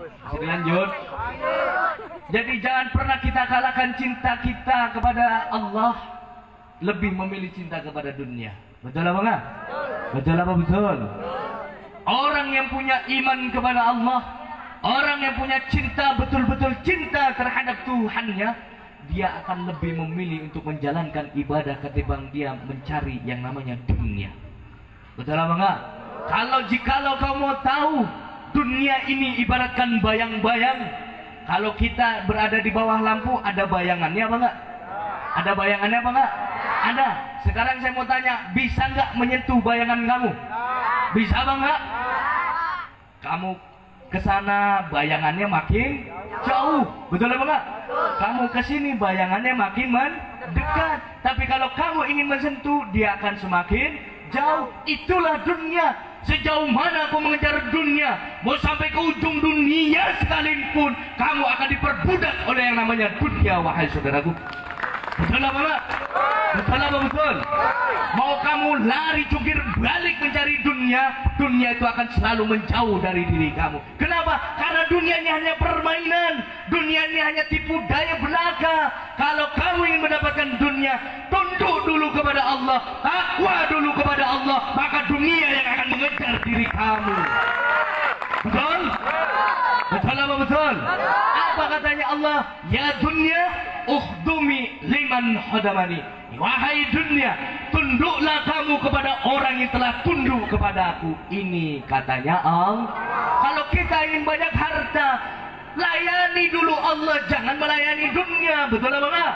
Masih dilanjut. Jadi jangan pernah kita kalahkan cinta kita kepada Allah, lebih memilih cinta kepada dunia. Betul apa enggak? Betul apa betul? Orang yang punya iman kepada Allah, orang yang punya cinta, betul-betul cinta terhadap Tuhannya, dia akan lebih memilih untuk menjalankan ibadah ketimbang dia mencari yang namanya dunia. Betul apa enggak? Jikalau kamu mau tahu, dunia ini ibaratkan bayang-bayang. Kalau kita berada di bawah lampu, ada bayangannya apa enggak? Ada bayangannya apa enggak? Ada. Sekarang saya mau tanya, bisa enggak menyentuh bayangan kamu? Bisa apa enggak? Kamu ke sana bayangannya makin jauh, betul apa enggak? Kamu ke sini bayangannya makin mendekat. Tapi kalau kamu ingin menyentuh, dia akan semakin jauh. Itulah dunia. Sejauh mana kau mengejar dunia, mau sampai ke ujung dunia sekalipun, kamu akan diperbudak oleh yang namanya dunia, wahai saudaraku. Betul apa enggak? Betul apa betul? Mau kamu lari jungkir balik mencari dunia, dunia itu akan selalu menjauh dari diri kamu. Kenapa? Karena dunia ini hanya permainan, dunia ini hanya tipu daya belaka. Kalau kamu ingin mendapatkan dunia, tunduk dulu kepada Allah, takwa dulu kepada Allah, maka dunia yang akan mengejar diri kamu. Betul? Betul apa betul? Apa katanya Allah? Ya dunia, ukhdumi liman hadamani. Wahai dunia, tunduklah kamu kepada orang yang telah tunduk kepada aku. Ini katanya Allah. Kalau kita ingin banyak harta, layani dulu Allah, jangan melayani dunia. Betul apa enggak?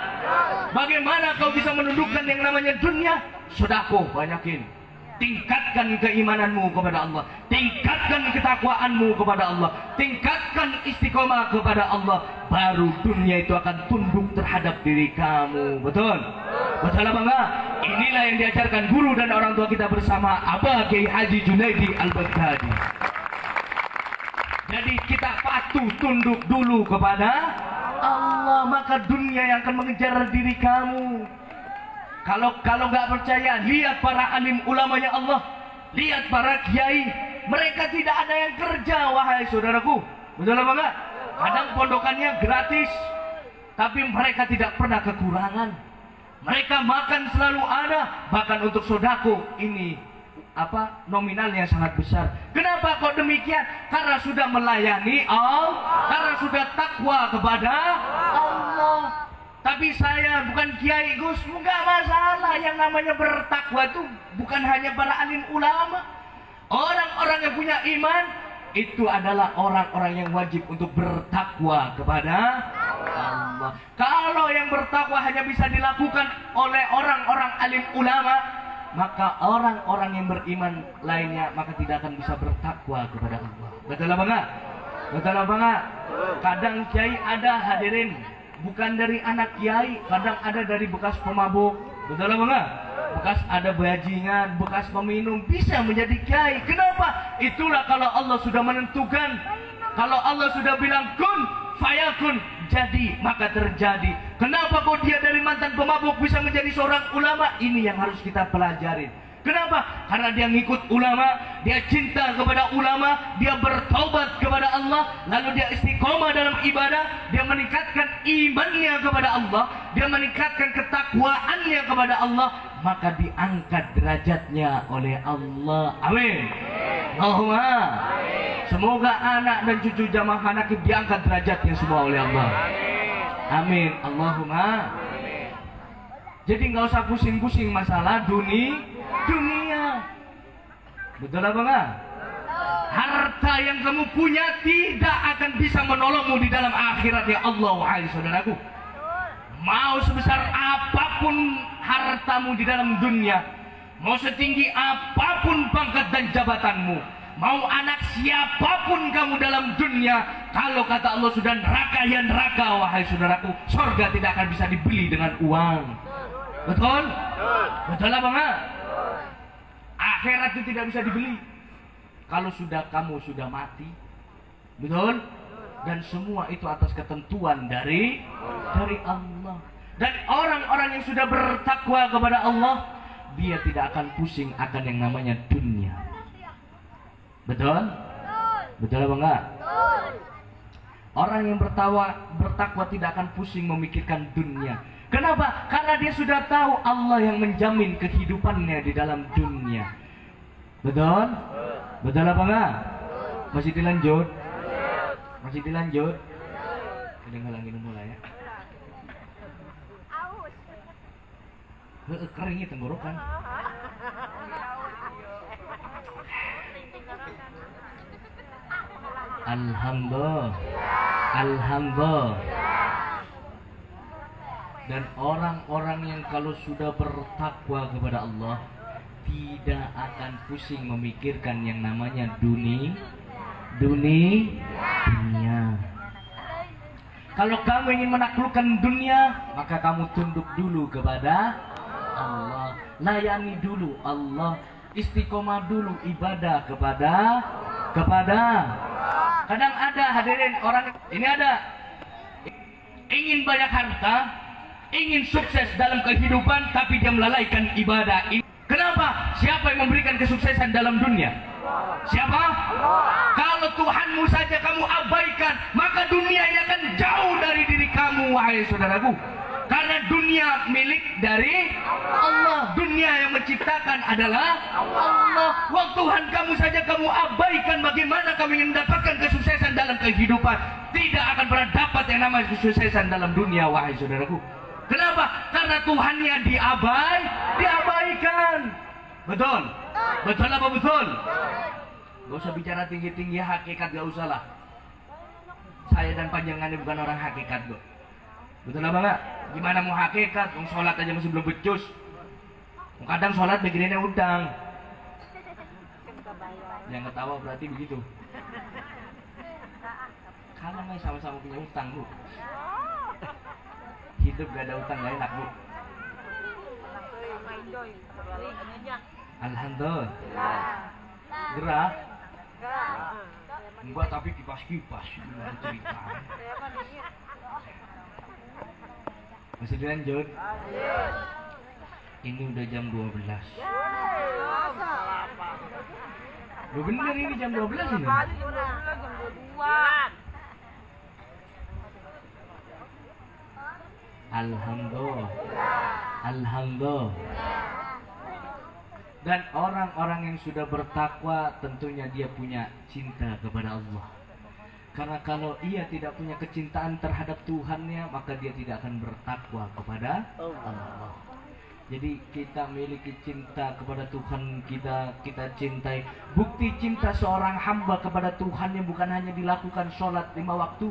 Bagaimana kau bisa menundukkan yang namanya dunia? Sedekah banyakin. Tingkatkan keimananmu kepada Allah, tingkatkan ketakwaanmu kepada Allah, tingkatkan istiqomah kepada Allah, baru dunia itu akan tunduk terhadap diri kamu. Betul? Betul apa enggak? Inilah yang diajarkan guru dan orang tua kita bersama, Abah Kiai Haji Junaidi Al-Baghdadi. Jadi kita patuh tunduk dulu kepada Allah, maka dunia yang akan mengejar diri kamu. Kalau nggak percaya, lihat para alim ulamanya Allah, lihat para kiai, mereka tidak ada yang kerja, wahai saudaraku. Betul apa enggak? Kadang pondokannya gratis, tapi mereka tidak pernah kekurangan. Mereka makan selalu ada, bahkan untuk sodako ini nominalnya sangat besar. Kenapa kok demikian? Karena sudah melayani Allah, karena sudah takwa kepada Allah. Tapi saya bukan kiai Gus, enggak masalah. Yang namanya bertakwa itu bukan hanya para alim ulama. Orang-orang yang punya iman itu adalah orang-orang yang wajib untuk bertakwa kepada Allah. Kalau yang bertakwa hanya bisa dilakukan oleh orang-orang alim ulama, maka orang-orang yang beriman lainnya maka tidak akan bisa bertakwa kepada Allah. Betul apa enggak? Betul apa enggak? Kadang kiai ada hadirin bukan dari anak kiai, kadang ada dari bekas pemabuk. Betul apa enggak? Bekas ada bajingan, bekas peminum bisa menjadi kiai. Kenapa? Itulah kalau Allah sudah menentukan, kalau Allah sudah bilang kun fayakun, jadi maka terjadi. Kenapa kok dia dari mantan pemabuk bisa menjadi seorang ulama? Ini yang harus kita pelajarin. Kenapa? Karena dia ngikut ulama, dia cinta kepada ulama, dia bertaubat kepada Allah, lalu dia istiqomah dalam ibadah, dia meningkatkan imannya kepada Allah, dia meningkatkan ketakwaannya kepada Allah, maka diangkat derajatnya oleh Allah. Amin. Allahumma. Semoga anak dan cucu jamaah Hanakib diangkat derajatnya semua oleh Allah. Amin. Allahumma. Jadi nggak usah pusing-pusing masalah dunia. Betul apa enggak? Harta yang kamu punya tidak akan bisa menolongmu di dalam akhirat ya Allah, wahai saudaraku. Mau sebesar apapun hartamu di dalam dunia, mau setinggi apapun pangkat dan jabatanmu, mau anak siapapun kamu dalam dunia, kalau kata Allah sudah neraka ya neraka, wahai saudaraku. Surga tidak akan bisa dibeli dengan uang. Betul? Betul apa enggak? Akhirat itu tidak bisa dibeli. Kalau kamu sudah mati, betul? Dan semua itu atas ketentuan dari Allah. Dan orang-orang yang sudah bertakwa kepada Allah, dia tidak akan pusing akan yang namanya dunia. Betul? Betul apa enggak? Orang yang bertakwa tidak akan pusing memikirkan dunia. Kenapa? Karena dia sudah tahu Allah yang menjamin kehidupannya di dalam dunia. Betul? Betul apa enggak? Masih dilanjut? Masih dilanjut? Udah ngalangin mulai ya. Keringnya tenggorokan. Alhamdulillah. Alhamdulillah. Dan orang-orang yang kalau sudah bertakwa kepada Allah tidak akan pusing memikirkan yang namanya dunia. Kalau kamu ingin menaklukkan dunia, maka kamu tunduk dulu kepada Allah. Layani dulu Allah. Istiqomah dulu ibadah kepada kadang ada hadirin orang ini ada ingin banyak harta, ingin sukses dalam kehidupan, tapi dia melalaikan ibadah. Kenapa? Siapa yang memberikan kesuksesan dalam dunia? Siapa? Kalau Tuhanmu saja kamu abaikan, maka dunia ini akan jauh dari diri kamu, wahai saudaraku. Karena dunia milik dari Allah. Dunia yang menciptakan adalah Allah. Wah, Tuhan kamu saja kamu abaikan, bagaimana kamu ingin mendapatkan kesuksesan dalam kehidupan? Tidak akan pernah dapat yang namanya kesuksesan dalam dunia, wahai saudaraku. Kenapa? Karena Tuhannya diabaikan. Betul? Betul apa betul? Gak usah bicara tinggi-tinggi hakikat, gak usah lah. Saya dan panjangannya bukan orang hakikat kok. Betul apa enggak? Gimana mau hakikat? Sholat aja masih belum becus. Kadang sholat bikinnya udang. Yang ketawa berarti begitu. Kalau nggak sama-sama punya utang bu. Hidup gak ada utang gak enak bu. Alhamdulillah. Gerah? Enggak, tapi kipas-kipas cerita. Masih dilanjut? Ini udah jam 12. Loh bener ini jam 12 ini? Alhamdulillah. Alhamdulillah. Dan orang-orang yang sudah bertakwa tentunya dia punya cinta kepada Allah. Karena kalau ia tidak punya kecintaan terhadap Tuhannya, maka dia tidak akan bertakwa kepada Allah. Jadi kita miliki cinta kepada Tuhan kita cintai. Bukti cinta seorang hamba kepada Tuhannya bukan hanya dilakukan sholat 5 waktu,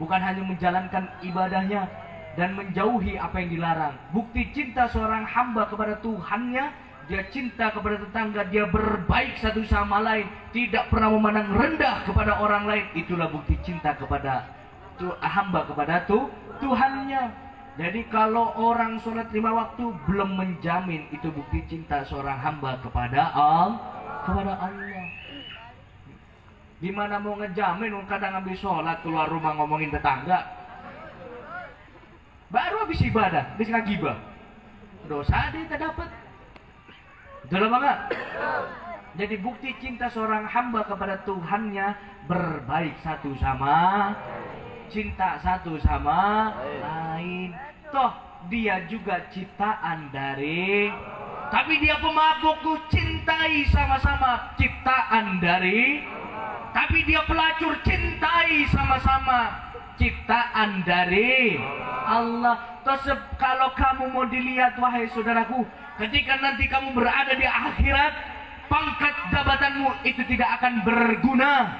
bukan hanya menjalankan ibadahnya dan menjauhi apa yang dilarang. Bukti cinta seorang hamba kepada Tuhannya, dia cinta kepada tetangga, dia berbaik satu sama lain, tidak pernah memandang rendah kepada orang lain. Itulah bukti cinta kepada hamba kepada Tuhannya. Jadi kalau orang sholat 5 waktu belum menjamin itu bukti cinta seorang hamba kepada Allah. Gimana mau ngejamin? Kadang habis sholat keluar rumah ngomongin tetangga, baru habis ibadah, habis ngagibah, dosa dia tak dapat. Betul apa enggak? Jadi bukti cinta seorang hamba kepada Tuhannya berbaik satu sama, cinta satu sama lain. Toh dia juga ciptaan dari, tapi dia pemabuk tuh, cintai sama-sama ciptaan dari. Tapi dia pelacur, cintai sama-sama ciptaan dari Allah. Toh kalau kamu mau dilihat wahai saudaraku, ketika nanti kamu berada di akhirat, pangkat jabatanmu itu tidak akan berguna.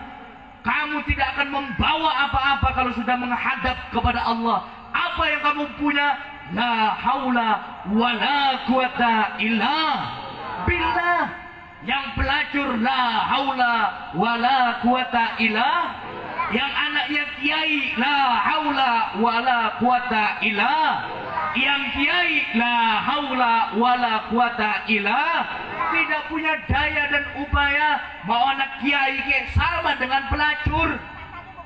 Kamu tidak akan membawa apa-apa kalau sudah menghadap kepada Allah. Apa yang kamu punya, la haula wala quwata illa billah. Yang pelacur, la haula wala quwata illa. Yang anaknya kiai, la haula wala quwata illa. Yang kiai, la haula wala quwata illa, tidak punya daya dan upaya. Mau anak kiai sama dengan pelacur,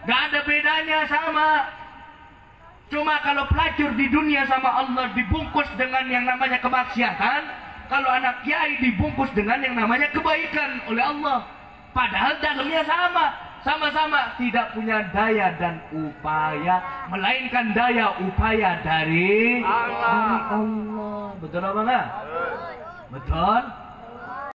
gak ada bedanya, sama. Cuma kalau pelacur di dunia sama Allah dibungkus dengan yang namanya kemaksiatan, kalau anak kiai dibungkus dengan yang namanya kebaikan oleh Allah. Padahal dalamnya sama. sama-sama tidak punya daya dan upaya, melainkan daya upaya dari Allah. Betul apa enggak? Betul.